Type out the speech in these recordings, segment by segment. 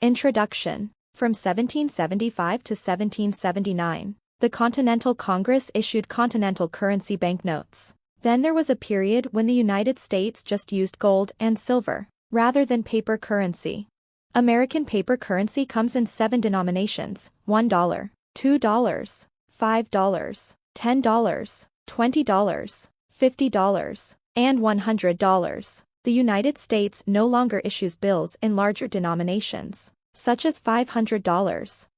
Introduction. From 1775 to 1779, the Continental Congress issued continental currency banknotes. Then there was a period when the United States just used gold and silver, rather than paper currency. American paper currency comes in 7 denominations: $1, $2, $5, $10, $20, $50, and $100. The United States no longer issues bills in larger denominations, such as $500, $1,000,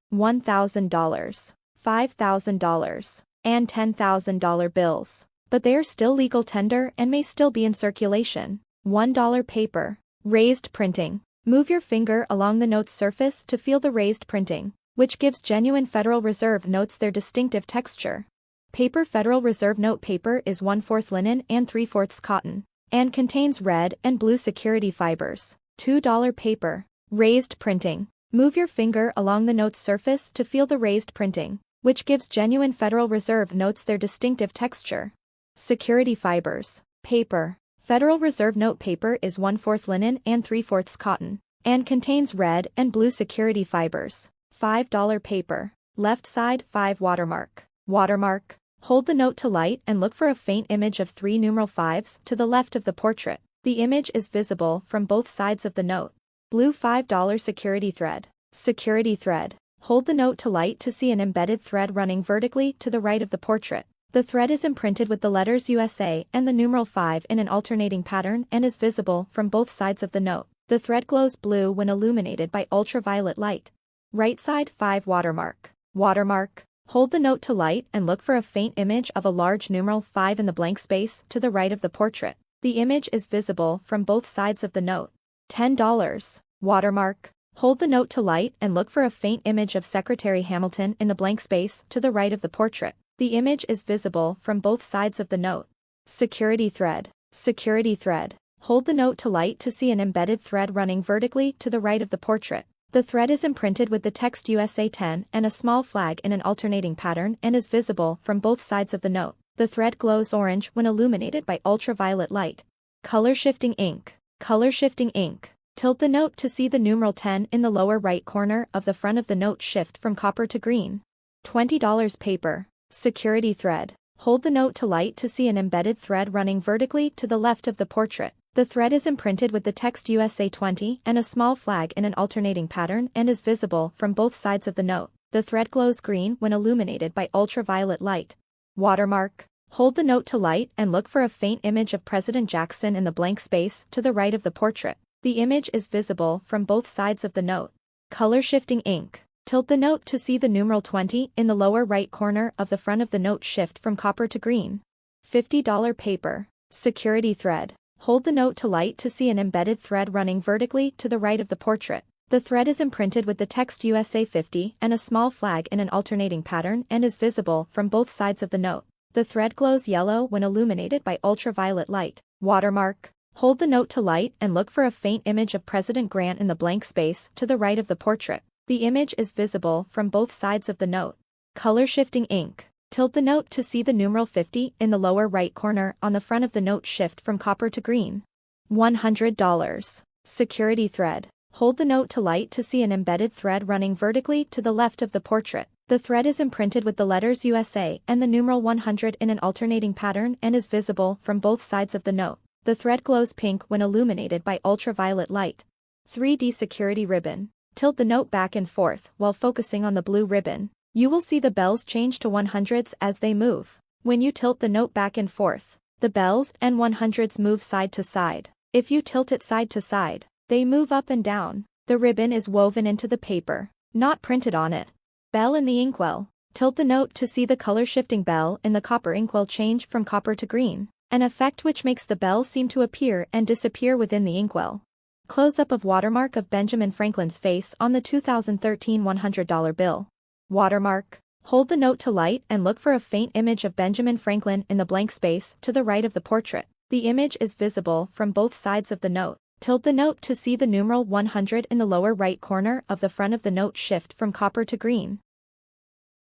$5,000, and $10,000 bills, but they are still legal tender and may still be in circulation. $1 paper. Raised printing. Move your finger along the note's surface to feel the raised printing, which gives genuine Federal Reserve notes their distinctive texture. Paper. Federal Reserve note paper is 1/4 linen and 3/4 cotton, and contains red and blue security fibers. $2 paper. Raised printing. Move your finger along the note's surface to feel the raised printing, which gives genuine Federal Reserve notes their distinctive texture. Security fibers. Paper. Federal Reserve note paper is 1/4 linen and 3/4 cotton, and contains red and blue security fibers. $5 paper. Left side 5 watermark. Watermark. Hold the note to light and look for a faint image of 3 numeral 5s to the left of the portrait. The image is visible from both sides of the note. Blue $5 security thread. Security thread. Hold the note to light to see an embedded thread running vertically to the right of the portrait. The thread is imprinted with the letters USA and the numeral 5 in an alternating pattern and is visible from both sides of the note. The thread glows blue when illuminated by ultraviolet light. Right side 5 watermark. Watermark. Hold the note to light and look for a faint image of a large numeral 5 in the blank space to the right of the portrait. The image is visible from both sides of the note. $10. Watermark. Hold the note to light and look for a faint image of Secretary Hamilton in the blank space to the right of the portrait. The image is visible from both sides of the note. Security thread. Security thread. Hold the note to light to see an embedded thread running vertically to the right of the portrait. The thread is imprinted with the text USA 10 and a small flag in an alternating pattern and is visible from both sides of the note. The thread glows orange when illuminated by ultraviolet light. Color shifting ink. Color shifting ink. Tilt the note to see the numeral 10 in the lower right corner of the front of the note shift from copper to green. $20 paper. Security thread. Hold the note to light to see an embedded thread running vertically to the left of the portrait. The thread is imprinted with the text USA 20 and a small flag in an alternating pattern and is visible from both sides of the note. The thread glows green when illuminated by ultraviolet light. Watermark. Hold the note to light and look for a faint image of President Jackson in the blank space to the right of the portrait. The image is visible from both sides of the note. Color shifting ink. Tilt the note to see the numeral 20 in the lower right corner of the front of the note shift from copper to green. $50 paper. Security thread. Hold the note to light to see an embedded thread running vertically to the right of the portrait. The thread is imprinted with the text USA 50 and a small flag in an alternating pattern and is visible from both sides of the note. The thread glows yellow when illuminated by ultraviolet light. Watermark. Hold the note to light and look for a faint image of President Grant in the blank space to the right of the portrait. The image is visible from both sides of the note. Color shifting ink. Tilt the note to see the numeral 50 in the lower right corner on the front of the note shift from copper to green. $100. Security thread. Hold the note to light to see an embedded thread running vertically to the left of the portrait. The thread is imprinted with the letters USA and the numeral 100 in an alternating pattern and is visible from both sides of the note. The thread glows pink when illuminated by ultraviolet light. 3D security ribbon. Tilt the note back and forth while focusing on the blue ribbon. You will see the bells change to 100s as they move. When you tilt the note back and forth, the bells and 100s move side to side. If you tilt it side to side, they move up and down. The ribbon is woven into the paper, not printed on it. Bell in the inkwell. Tilt the note to see the color shifting bell in the copper inkwell change from copper to green, an effect which makes the bell seem to appear and disappear within the inkwell. Close-up of watermark of Benjamin Franklin's face on the 2013 $100 bill. Watermark. Hold the note to light and look for a faint image of Benjamin Franklin in the blank space to the right of the portrait. The image is visible from both sides of the note. Tilt the note to see the numeral 100 in the lower right corner of the front of the note shift from copper to green.